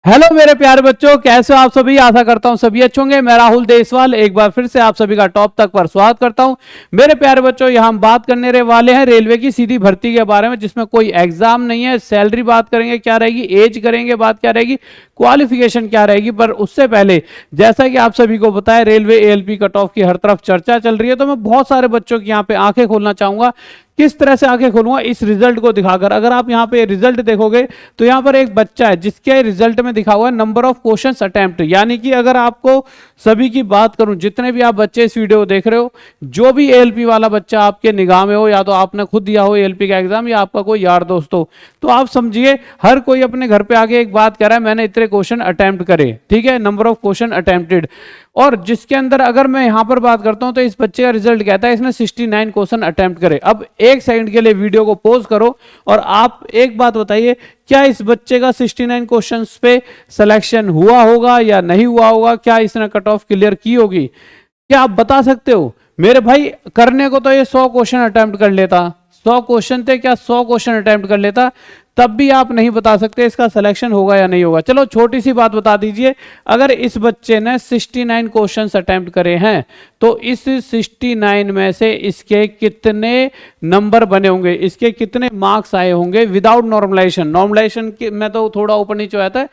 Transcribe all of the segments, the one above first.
Hello मेरे प्यारे बच्चों, कैसे हो आप सभी। आशा करता हूं सभी अच्छे होंगे। मैं राहुल देसवाल एक बार फिर से आप सभी का टॉप तक पर स्वागत करता हूं। मेरे प्यारे बच्चों, यहां हम बात करने वाले हैं रेलवे की सीधी भर्ती के बारे में, जिसमें कोई एग्जाम नहीं है। सैलरी बात करेंगे क्या रहेगी, एज करेंगे बात क्या रहेगी, क्वालिफिकेशन क्या रहेगी। पर उससे पहले जैसा कि आप सभी को बताया, रेलवे एएलपी कट ऑफ की हर तरफ चर्चा चल रही है, तो मैं बहुत सारे बच्चों की यहाँ पे आंखें खोलना चाहूंगा। किस तरह से आंखें खोलूंगा, इस रिजल्ट को दिखाकर। अगर आप यहाँ पे रिजल्ट देखोगे तो यहाँ पर एक बच्चा है जिसके रिजल्ट में दिखा हुआ है नंबर ऑफ क्वेश्चंस अटेम्प्ट। यानी कि अगर आपको सभी की बात करूं, जितने भी आप बच्चे इस वीडियो को देख रहे हो, जो भी एएलपी वाला बच्चा आपके निगाह में हो, या तो आपने खुद दिया हो एएलपी का एग्जाम, या आपका कोई यार दोस्त हो, तो आप समझिए हर कोई अपने घर पे आके एक बात कह रहा है, मैंने इतने क्वेश्चन अटेम्प्ट करे। ठीक है, नंबर ऑफ क्वेश्चन अटेम्प्टेड। और जिसके अंदर अगर मैं यहां पर बात करता हूं तो इस बच्चे का रिजल्ट कहता है इसने 69 क्वेश्चन अटेम्प्ट करे। अब एक सेकंड के लिए वीडियो को पॉज करो और आप एक बात बताइए, क्या इस बच्चे का 69 क्वेश्चंस पे सिलेक्शन हुआ होगा या नहीं हुआ होगा? क्या इसने कट ऑफ क्लियर की होगी? क्या आप बता सकते हो? मेरे भाई, करने को तो ये 100 क्वेश्चन अटेम्प्ट कर लेता। 100 क्वेश्चन थे, क्या 100 क्वेश्चन अटेम्प्ट कर लेता, तब भी आप नहीं बता सकते इसका सिलेक्शन होगा या नहीं होगा। चलो छोटी सी बात बता दीजिए, अगर इस बच्चे ने 69 क्वेश्चंस अटेम्प्ट करे हैं तो इस 69 में से इसके कितने नंबर बने होंगे, इसके कितने मार्क्स आए होंगे विदाउट नॉर्मलाइजेशन। नॉर्मलाइजेशन में तो थोड़ा ऊपर नीचे आता है।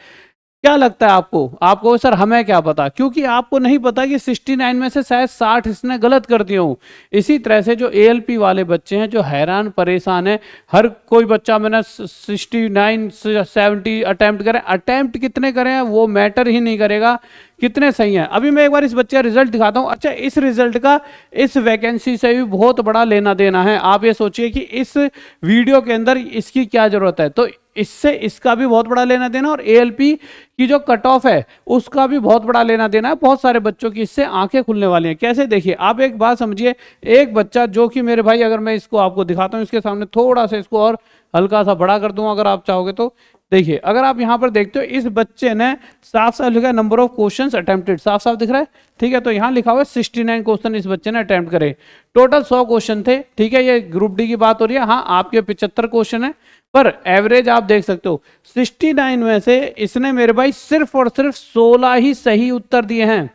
क्या लगता है आपको? आपको सर हमें क्या पता, क्योंकि आपको नहीं पता कि 69 में से शायद 60 इसने गलत कर दिए हो। इसी तरह से जो एएलपी वाले बच्चे हैं जो हैरान परेशान है, हर कोई बच्चा मैंने 69 70 अटेम्प्ट करें, अटेम्प्ट कितने करें वो मैटर ही नहीं करेगा, कितने सही हैं। अभी मैं एक बार इस बच्चे का रिजल्ट दिखाता हूं। अच्छा, इस रिजल्ट का इस वैकेंसी से भी बहुत बड़ा लेना देना है। आप ये सोचिए कि इस वीडियो के अंदर इसकी क्या जरूरत है, तो इससे इसका भी बहुत बड़ा लेना देना, और एएलपी की जो कट ऑफ है उसका भी बहुत बड़ा लेना देना है। बहुत सारे बच्चों की इससे आंखें खुलने वाली हैं। कैसे? देखिए, आप एक बात समझिए, एक बच्चा जो कि मेरे भाई, अगर मैं इसको आपको दिखाता हूं, इसके सामने थोड़ा सा इसको और हल्का सा बड़ा कर दूं अगर आप चाहोगे तो। देखिए, अगर आप यहां पर देखते हो, इस बच्चे ने साफ साफ लिखा है नंबर ऑफ क्वेश्चंस अटेम्प्टेड, साफ साफ दिख रहा है। ठीक है, तो यहां लिखा हुआ है 69 क्वेश्चन इस बच्चे ने अटेम्प्ट करे। टोटल 100 क्वेश्चन थे। ठीक है, ये ग्रुप डी की बात हो रही है। हाँ, आपके 75 क्वेश्चन है, पर एवरेज आप देख सकते हो 69 में से इसने मेरे भाई सिर्फ और सिर्फ 16 ही सही उत्तर दिए हैं।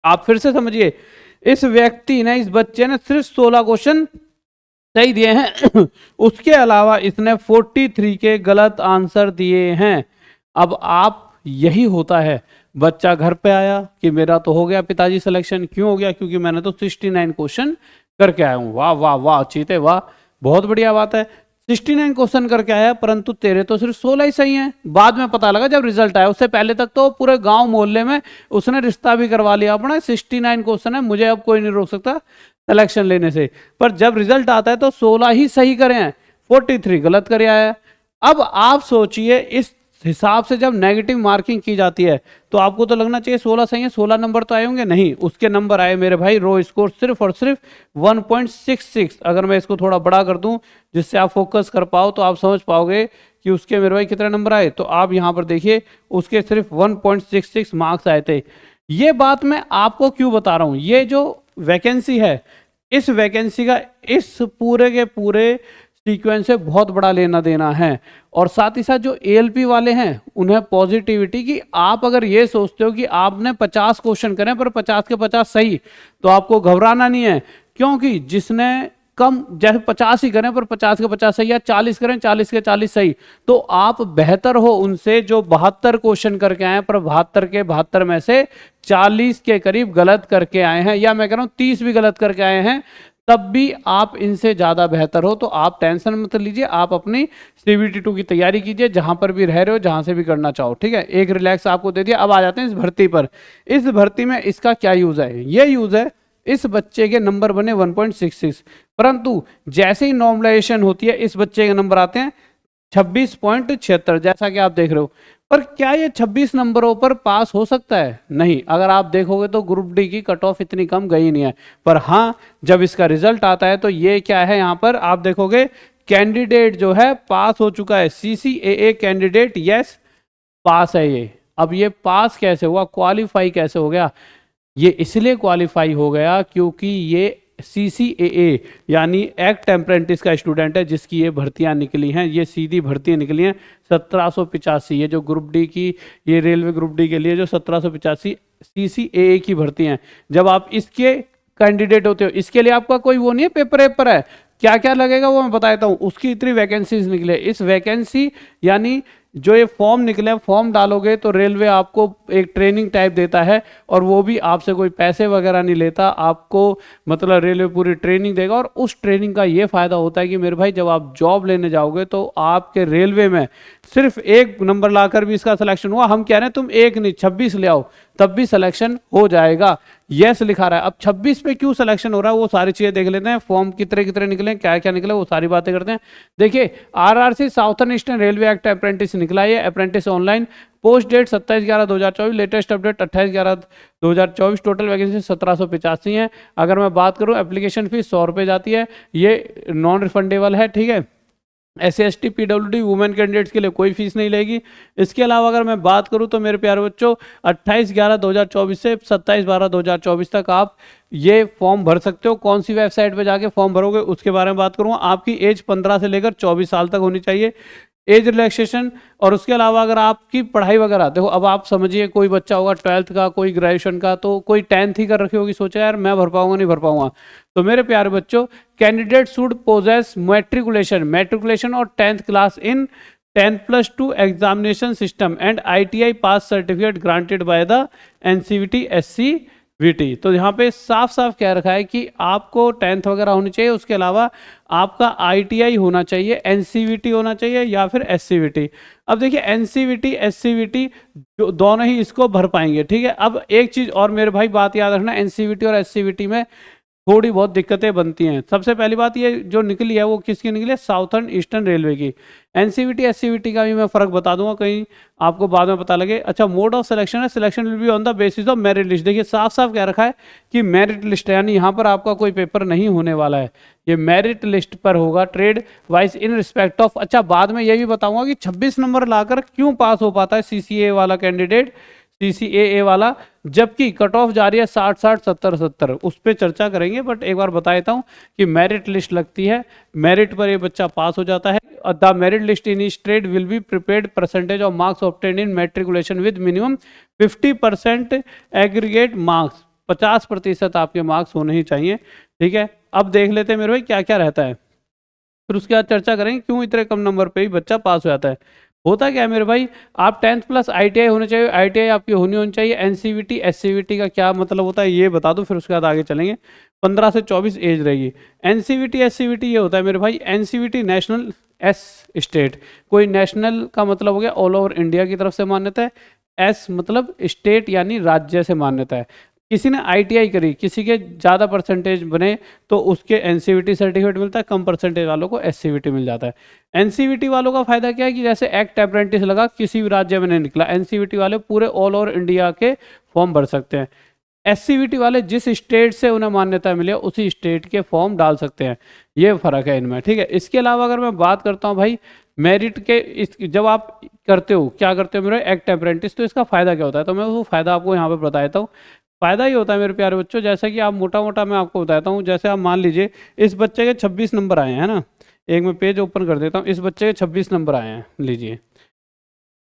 आप फिर से समझिए, इस व्यक्ति ने, इस बच्चे ने सिर्फ 16 क्वेश्चन सही दिए हैं उसके अलावा इसने 43 के गलत आंसर दिए हैं। अब आप, यही होता है, बच्चा घर पे आया कि मेरा तो हो गया पिताजी सिलेक्शन। क्यों हो गया? क्योंकि मैंने तो 69 क्वेश्चन करके आया हूं। वाह वाह वाह चीते वाह, बहुत बढ़िया बात है। 69 क्वेश्चन करके आया, परंतु तेरे तो सिर्फ 16 ही सही हैं। बाद में पता लगा जब रिजल्ट आया, उससे पहले तक तो पूरे गांव मोहल्ले में उसने रिश्ता भी करवा लिया अपना। 69 क्वेश्चन है, मुझे अब कोई नहीं रोक सकता सिलेक्शन लेने से। पर जब रिजल्ट आता है तो 16 ही सही करे हैं, 43 गलत करे आया। अब आप सोचिए, इस हिसाब से जब नेगेटिव मार्किंग की जाती है तो आपको तो लगना चाहिए 16 सही है, 16 नंबर तो आए होंगे। नहीं, उसके नंबर आए मेरे भाई, रो स्कोर सिर्फ और सिर्फ 1.66। अगर मैं इसको थोड़ा बड़ा कर दूं जिससे आप फोकस कर पाओ तो आप समझ पाओगे कि उसके मेरे भाई कितने नंबर आए। तो आप यहां पर देखिए, उसके सिर्फ 1.66 मार्क्स आए थे। ये बात मैं आपको क्यों बता रहा हूं, ये जो वैकेंसी है, इस वैकेंसी का इस पूरे के पूरे सीक्वेंस से बहुत बड़ा लेना देना है। और साथ ही साथ जो एएलपी वाले हैं उन्हें पॉजिटिविटी की, आप अगर ये सोचते हो कि आपने 50 क्वेश्चन करें पर 50 के 50 सही, तो आपको घबराना नहीं है। क्योंकि जिसने कम, जैसे 50 ही करें पर 50 के 50 सही, या 40 करें 40 के 40 सही, तो आप बेहतर हो उनसे जो 72 क्वेश्चन करके आए पर 72 के 72 में से 40 के करीब गलत करके आए हैं, या मैं कह रहा हूं 30 भी गलत करके आए हैं, तब भी आप इनसे ज्यादा बेहतर हो। तो आप टेंशन मत लीजिए, आप अपनी CBT2 की तैयारी कीजिए, जहां पर भी रह रहे हो, जहां से भी करना चाहो। ठीक है, एक रिलैक्स आपको दे दिया। अब आ जाते हैं इस भर्ती पर। इस भर्ती में इसका क्या यूज है? ये यूज है, इस बच्चे के नंबर बने 1.66, परंतु जैसे ही नॉर्मलाइजेशन होती है इस बच्चे के नंबर आते हैं 26.76, जैसा कि आप देख रहे हो। पर क्या ये 26 नंबरों पर पास हो सकता है? नहीं। अगर आप देखोगे तो ग्रुप डी की कट ऑफ इतनी कम गई नहीं है। पर हाँ, जब इसका रिजल्ट आता है तो ये क्या है, यहां पर आप देखोगे कैंडिडेट जो है पास हो चुका है। CCAA कैंडिडेट, यस पास है ये। अब ये पास कैसे हुआ, क्वालिफाई कैसे हो गया? ये इसलिए क्वालिफाई हो गया क्योंकि ये CCAA यानी एक्ट अप्रेंटिस का स्टूडेंट है जिसकी ये भर्तियां निकली हैं, ये सीधी भर्तियां निकली हैं 1785, ये जो ग्रुप डी की, ये रेलवे ग्रुप डी के लिए जो 1785 CCAA की भर्तियां हैं, जब आप इसके कैंडिडेट होते हो, इसके लिए आपका कोई वो नहीं है, पेपर है, क्या क्या लगेगा वो मैं बता देता हूँ। उसकी इतनी वैकेंसीज निकले, इस वैकेंसी यानी जो ये फॉर्म निकले, फॉर्म डालोगे तो रेलवे आपको एक ट्रेनिंग टाइप देता है, और वो भी आपसे कोई पैसे वगैरह नहीं लेता, आपको मतलब रेलवे पूरी ट्रेनिंग देगा। और उस ट्रेनिंग का ये फायदा होता है कि मेरे भाई जब आप जॉब लेने जाओगे तो आपके रेलवे में सिर्फ एक नंबर लाकर भी इसका सिलेक्शन हुआ, हम कह रहे हैं तुम एक नहीं 26 ले आओ तब भी सिलेक्शन हो जाएगा, यस लिखा रहा है। अब 26 पे क्यों सिलेक्शन हो रहा है वो सारी चीजें देख लेते हैं, फॉर्म कितने कितने निकले, क्या क्या निकले, वो सारी बातें करते हैं। देखिए RRC southern eastern railway act apprentice निकला है, apprentice online, post date 27/11/2024, latest update 28/11/2024, total vacancy 1785 है। अगर मैं बात करूं एप्लीकेशन फीस 100 रुपये जाती है, ये नॉन रिफंडेबल है, ठीक है। SC/ST PWD वुमेन कैंडिडेट्स के लिए कोई फीस नहीं लेगी। इसके अलावा अगर मैं बात करूं तो मेरे प्यारे बच्चों 28/11/2024 से 27/12/2024 तक आप ये फॉर्म भर सकते हो। कौन सी वेबसाइट पे जाके फॉर्म भरोगे उसके बारे में बात करूंगा। आपकी एज 15 से लेकर 24 साल तक होनी चाहिए, एज रिलैक्सेशन। और उसके अलावा अगर आपकी पढ़ाई वगैरह, देखो अब आप समझिए कोई बच्चा होगा 12th का, कोई ग्रेजुएशन का, तो कोई 10th ही कर रखी होगी, सोचा यार मैं भर पाऊंगा नहीं भर पाऊंगा। तो मेरे प्यारे बच्चों कैंडिडेट शुड पोजेस मैट्रिकुलेशन और 10th class in 10+2 examination system and ITI pass certificate granted by the NCVT SCVT। तो यहाँ पे साफ साफ कह रखा है कि आपको 10th वगैरह होनी चाहिए, उसके अलावा आपका ITI होना चाहिए, NCVT होना चाहिए या फिर SCVT। अब देखिए NCVT SCVT दोनों ही इसको भर पाएंगे, ठीक है। अब एक चीज और मेरे भाई बात याद रखना, NCVT और SCVT में थोड़ी बहुत दिक्कतें बनती हैं। सबसे पहली बात ये जो निकली है वो किसकी निकली है, साउथर्न ईस्टर्न रेलवे की। NCVT SCVT का भी मैं फर्क बता दूंगा, कहीं आपको बाद में पता लगे। अच्छा, मोड ऑफ सिलेक्शन है, selection will be on the basis of merit list. देखिए साफ साफ कह रखा है कि मेरिट लिस्ट है, यानी यहाँ पर आपका कोई पेपर नहीं होने वाला है, ये मेरिट लिस्ट पर होगा, trade wise in respect of. अच्छा, बाद में ये भी बताऊंगा कि 26 नंबर लाकर क्यों पास हो पाता है CCA वाला कैंडिडेट, CCAA वाला, जबकि कट ऑफ जा रही है 60-60 70-70, उस पर चर्चा करेंगे। बट एक बार बता देता हूँ कि मेरिट लिस्ट लगती है, मेरिट पर ये बच्चा पास हो जाता है। The merit list in each trade will be prepared percentage of marks obtained in matriculation with minimum 50% aggregate marks, 50% आपके मार्क्स होने ही चाहिए, ठीक है। अब देख लेते हैं मेरे भाई क्या क्या रहता है, फिर उसके बाद चर्चा करेंगे क्यों इतने कम नंबर पे ही बच्चा पास हो जाता है। होता क्या है मेरे भाई, आप 10th प्लस ITI होने चाहिए, ITI आपकी होनी चाहिए। NCVT SCVT का क्या मतलब होता है ये बता दो, फिर उसके बाद आगे चलेंगे। 15 से 24 एज रहेगी। NCVT SCVT ये होता है मेरे भाई, NCVT नेशनल, S स्टेट, कोई नेशनल का मतलब हो गया ऑल ओवर इंडिया की तरफ से मान्यता है, S मतलब स्टेट यानी राज्य से मान्यता है। किसी ने ITI करी, किसी के ज़्यादा परसेंटेज बने तो उसके NCVT सर्टिफिकेट मिलता है, कम परसेंटेज वालों को SCVT मिल जाता है। NCVT वालों का फायदा क्या है कि जैसे एक्ट अप्रेंटिस लगा, किसी भी राज्य में नहीं निकला, NCVT वाले पूरे ऑल ओवर इंडिया के फॉर्म भर सकते हैं। SCVT वाले जिस स्टेट से उन्हें मान्यता मिली उसी स्टेट के फॉर्म डाल सकते हैं, ये फर्क है इनमें, ठीक है। इसके अलावा अगर मैं बात करता हूँ भाई मेरिट के, जब आप करते हो क्या करते हो मेरे एक्ट अप्रेंटिस, तो इसका फायदा क्या होता है, तो मैं वो फायदा आपको यहाँ पर बता देता हूँ। फायदा ये होता है मेरे प्यारे बच्चों, जैसा कि आप मोटा मोटा मैं आपको बताता हूँ, जैसे आप मान लीजिए इस बच्चे के 26 नंबर आए हैं ना, एक मैं पेज ओपन कर देता हूँ, इस बच्चे के 26 नंबर आए हैं लीजिए।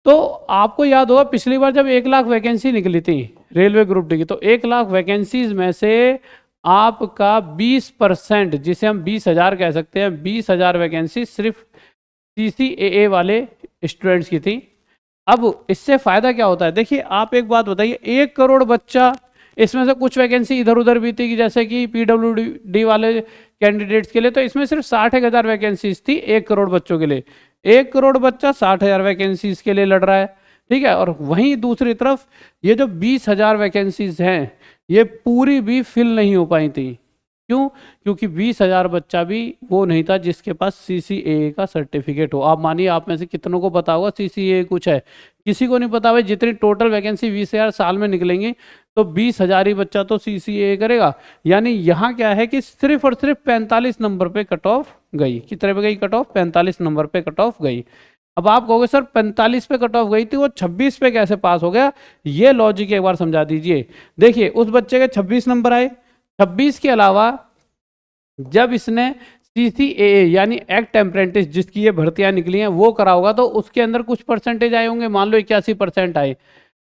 तो आपको याद होगा पिछली बार जब 1 लाख वैकेंसी निकली थी रेलवे ग्रुप डी की, तो 1 लाख वैकेंसीज में से आपका 20%, जिसे हम 20,000 कह सकते हैं, 20,000 वैकेंसी सिर्फ CCAA वाले स्टूडेंट्स की थी। अब इससे फायदा क्या होता है, देखिए आप एक बात बताइए, 1 करोड़ बच्चा, इसमें से कुछ वैकेंसी इधर उधर भी थी, जैसे कि PWD वाले कैंडिडेट्स के लिए, तो इसमें सिर्फ 60,000 वैकेंसीज थी 1 करोड़ बच्चों के लिए। 1 करोड़ बच्चा 60,000 वैकेंसीज के लिए लड़ रहा है, ठीक है। और वहीं दूसरी तरफ ये जो 20,000 वैकेंसीज हैं ये पूरी भी फिल नहीं हो पाई थी। क्यों? क्योंकि 20,000 बच्चा भी वो नहीं था जिसके पास CCAA का सर्टिफिकेट हो। आप मानिए आप में से कितनों को पता होगा CCAA कुछ है, किसी को नहीं पता भाई। जितनी टोटल वैकेंसी 20,000 साल में निकलेंगी तो 20,000 ही बच्चा तो CCAA करेगा। यानी यहाँ क्या है कि सिर्फ और सिर्फ 45 नंबर पे कट ऑफ गई। कितने पे गई कट ऑफ? 45 नंबर पे कट ऑफ गई। अब आप कहोगे सर 45 पे कट ऑफ गई थी, वो 26 पे कैसे पास हो गया? ये लॉजिक एक बार समझा दीजिए। देखिए उस बच्चे के 26 नंबर आए, 26 के अलावा जब इसने CCAA यानी एक्ट अप्रेंटिस जिसकी ये भर्तियां निकली हैं वो करा होगा, तो उसके अंदर कुछ परसेंटेज आए होंगे, मान लो 81% आए।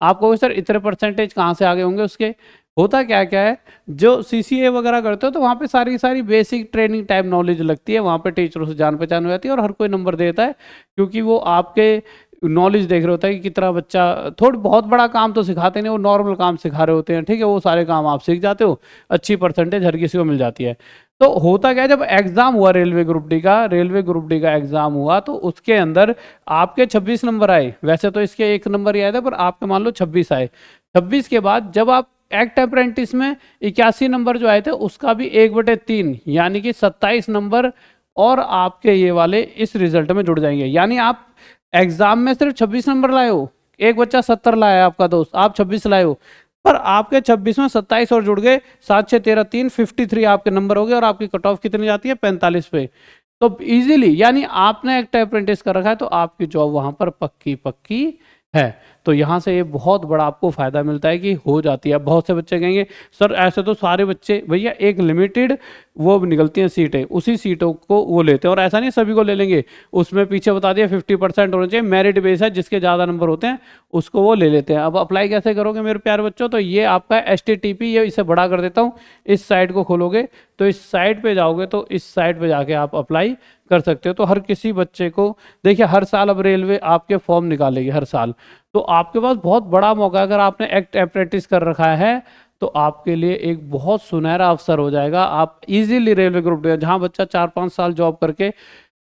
आप कहोगे सर इतने परसेंटेज कहाँ से आ गए होंगे उसके? होता क्या क्या है, जो CCA वगैरह करते हो तो वहाँ पे सारी की सारी बेसिक ट्रेनिंग टाइप नॉलेज लगती है, वहाँ पे टीचरों से जान पहचान हो जाती है और हर कोई नंबर देता है, क्योंकि वो आपके नॉलेज देख रहे होता है कि कितना बच्चा, थोड़ा बहुत बड़ा काम तो सिखाते नहीं, वो नॉर्मल काम सिखा रहे होते हैं, ठीक है, वो सारे काम आप सीख जाते हो, अच्छी परसेंटेज हर किसी को मिल जाती है। तो होता क्या है, जब एग्जाम हुआ रेलवे ग्रुप डी का एग्जाम हुआ तो उसके अंदर आपके 26 नंबर आए, वैसे तो इसके 1 नंबर ही आए थे पर आपके मान लो 26 आए। 26 के बाद जब आप एक्ट अप्रेंटिस में 81 नंबर जो आए थे उसका भी 1/3 यानी कि 27 नंबर और आपके ये वाले इस रिजल्ट में जुड़ जाएंगे। यानी आप एग्जाम में सिर्फ 26 नंबर लाए हो, एक बच्चा 70 लाया है आपका दोस्त, आप 26 लाए हो, पर आपके 26 में 27 और जुड़ गए, 7 6 13 3 53 आपके नंबर हो गए और आपकी कट ऑफ कितनी जाती है 45 पे। तो इजीली यानी आपने एक्ट अप्रेंटिस कर रखा है तो आपकी जॉब वहां पर पक्की पक्की है। तो यहाँ से ये बहुत बड़ा आपको फायदा मिलता है कि हो जाती है। बहुत से बच्चे कहेंगे सर ऐसे तो सारे बच्चे, भैया एक लिमिटेड वो निकलती हैं सीटें, उसी सीटों को वो लेते हैं, और ऐसा नहीं सभी को ले लेंगे, उसमें पीछे बता दिया 50% होना चाहिए, मेरिट बेस है, जिसके ज़्यादा नंबर होते हैं उसको वो ले लेते हैं। अब अप्लाई कैसे करोगे मेरे प्यारे बच्चों, तो ये आपका STTP, ये इसे बड़ा कर देता हूँ, इस साइट को खोलोगे तो इस साइट पे जाओगे तो इस साइट पे जाके आप अप्लाई कर सकते हो। तो हर किसी बच्चे को देखिए, हर साल अब रेलवे आपके फॉर्म निकालेगी हर साल, तो आपके पास बहुत बड़ा मौका है। अगर आपने एक्ट अप्रेंटिस कर रखा है तो आपके लिए एक बहुत सुनहरा अवसर हो जाएगा। आप इजीली रेलवे ग्रुप डी, जहां बच्चा 4-5 साल जॉब करके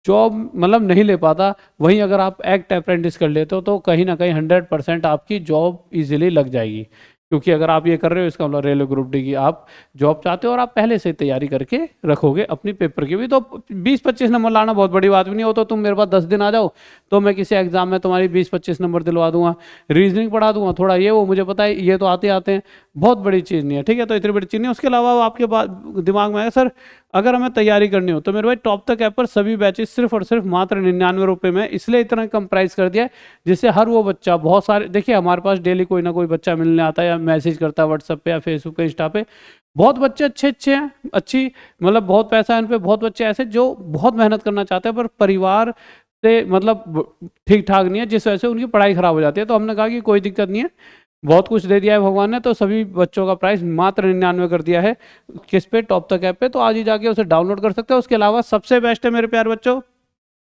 जॉब मतलब नहीं ले पाता, वहीं अगर आप एक्ट अप्रेंटिस कर लेते हो तो कहीं ना कहीं 100% आपकी जॉब इजीली लग जाएगी। क्योंकि अगर आप ये कर रहे हो इसका मतलब रेलवे ग्रुप डी की आप जॉब चाहते हो और आप पहले से तैयारी करके रखोगे अपनी पेपर की भी, तो 20-25 नंबर लाना बहुत बड़ी बात भी नहीं हो। तो तुम मेरे पास 10 दिन आ जाओ तो मैं किसी एग्जाम में तुम्हारी 20-25 नंबर दिलवा दूंगा, रीजनिंग पढ़ा दूंगा, थोड़ा ये वो मुझे पता है, ये तो आते आते हैं, बहुत बड़ी चीज़ नहीं है, ठीक है। तो इतनी बड़ी चीज़ नहीं है। उसके अलावा आपके दिमाग में आया सर अगर हमें तैयारी करनी हो तो मेरे भाई टॉप तक ऐप पर सभी बैचेस सिर्फ और सिर्फ मात्र 99 रुपये में, इसलिए इतना कम प्राइस कर दिया है जिससे हर वो बच्चा, बहुत सारे देखिए हमारे पास डेली कोई ना कोई बच्चा मिलने आता है या मैसेज करता है व्हाट्सएप पे या फेसबुक पे इंस्टा पे, बहुत बच्चे अच्छे हैं, अच्छी मतलब बहुत पैसा है उन पे, बहुत बच्चे ऐसे जो बहुत मेहनत करना चाहते हैं पर परिवार से मतलब ठीक ठाक नहीं है, जिस वजह से उनकी पढ़ाई खराब हो जाती है। तो हमने कहा कि कोई दिक्कत नहीं है, बहुत कुछ दे दिया है भगवान ने, तो सभी बच्चों का प्राइस मात्र 99 कर दिया है। किस पे? टॉप तक ऐप पे। तो आज ही जाके उसे डाउनलोड कर सकते हो। उसके अलावा सबसे बेस्ट है मेरे प्यारे बच्चों,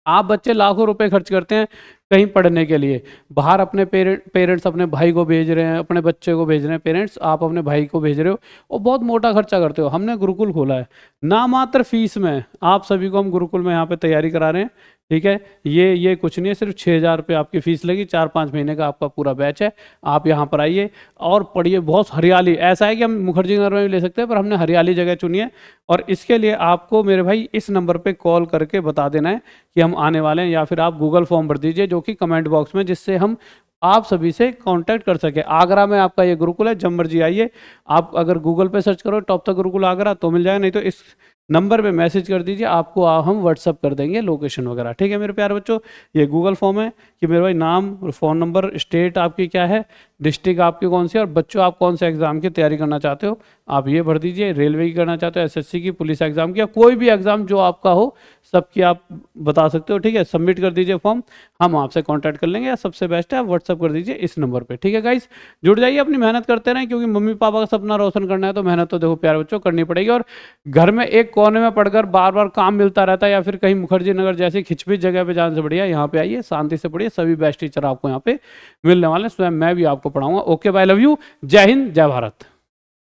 आप बच्चे लाखों रुपए खर्च करते हैं कहीं पढ़ने के लिए, बाहर अपने पेरेंट्स अपने भाई को भेज रहे हैं, अपने बच्चे को भेज रहे हैं पेरेंट्स, आप अपने भाई को भेज रहे हो और बहुत मोटा खर्चा करते हो। हमने गुरुकुल खोला है, ना मात्र फीस में आप सभी को हम गुरुकुल में यहाँ पे तैयारी करा रहे हैं, ठीक है। ये कुछ नहीं है, सिर्फ 6,000 रुपये आपकी फीस लगी, 4-5 महीने का आपका पूरा बैच है। आप यहाँ पर आइए और पढ़िए, बहुत हरियाली, ऐसा है कि हम मुखर्जी नगर में भी ले सकते हैं पर हमने हरियाली जगह चुनी है। और इसके लिए आपको मेरे भाई इस नंबर पे कॉल करके बता देना है कि हम आने वाले हैं, या फिर आप गूगल फॉर्म भर दीजिए जो कि कमेंट बॉक्स में, जिससे हम आप सभी से कांटेक्ट कर सके। आगरा में आपका ये गुरुकुल है, जब मर्जी आइए। आप अगर गूगल पे सर्च करो टॉप तक गुरुकुल आगरा तो मिल जाएगा, नहीं तो इस नंबर पे मैसेज कर दीजिए, आपको हम व्हाट्सअप कर देंगे लोकेशन वगैरह, ठीक है मेरे प्यारे बच्चों। ये गूगल फॉर्म है कि मेरे भाई नाम, फ़ोन नंबर, स्टेट आपकी क्या है, डिस्ट्रिक्ट आपकी कौन सी है, और बच्चों आप कौन से एग्जाम की तैयारी करना चाहते हो आप ये भर दीजिए। रेलवे की करना चाहते हो, SSC की, पुलिस एग्जाम की, या कोई भी एग्जाम जो आपका हो सबकी आप बता सकते हो, ठीक है। सबमिट कर दीजिए फॉर्म, हम आपसे कांटेक्ट कर लेंगे, या सबसे बेस्ट है आप व्हाट्सअप कर दीजिए इस नंबर पे, ठीक है गाइस। जुड़ जाइए, अपनी मेहनत करते रहें, क्योंकि मम्मी पापा का सपना रोशन करना है तो मेहनत तो देखो प्यारे बच्चों करनी पड़ेगी। और घर में एक कोने में पढ़कर बार बार काम मिलता रहता है या फिर कहीं मुखर्जी नगर जैसी खिचपिच जगह पे जाने से बढ़िया यहाँ पे आइए, शांति से पढ़िए, सभी बेस्ट टीचर आपको यहाँ पे मिलने वाले हैं, स्वयं मैं भी आपको पढ़ाऊंगा। ओके बाय, लव यू, जय हिंद, जय भारत।